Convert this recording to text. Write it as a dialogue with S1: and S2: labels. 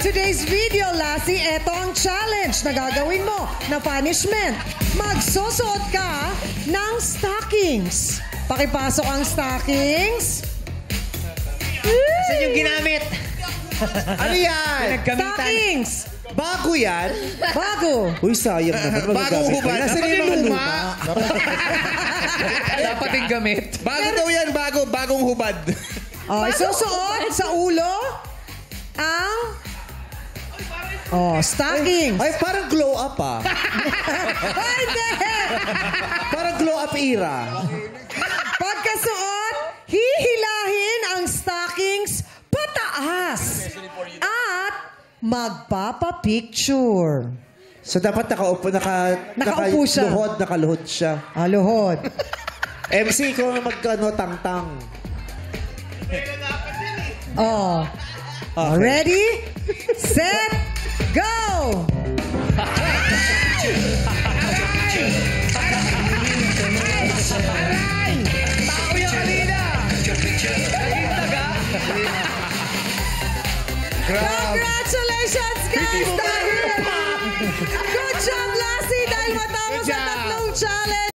S1: today's video, Lassie, eto ang challenge na gagawin mo na punishment. Magsusuot ka ng stockings. Pakipasok ang stockings.
S2: Saan yung ginamit?
S3: Ano yan?
S1: Stockings.
S3: Bago yan?
S1: Bago.
S3: Uy, sayang naman.
S2: Bagong hubad.
S3: Nasaan
S2: Dapat
S3: yung mga
S2: yung
S3: luma?
S4: Dapat yung gamit.
S2: Bago daw yan, bagong hubad.
S1: Oh, isusuot sa ulo ang stockings.
S3: Ay, parang glow up ah.
S1: Ay, hindi!
S3: Parang glow up era.
S1: Pagkasuot, hihilahin ang stockings pataas at magpapapicture.
S3: So, dapat nakaupo
S1: siya.
S3: Nakaluhod siya.
S1: Aluhod.
S3: MC ko tang-tang.
S1: Oh.
S3: Okay.
S1: Ready? Set, go!
S4: Tao yung kanina! Naging taga?
S1: Congratulations, guys! Good job, Lassie! Dahil matapos ang tatlong challenge.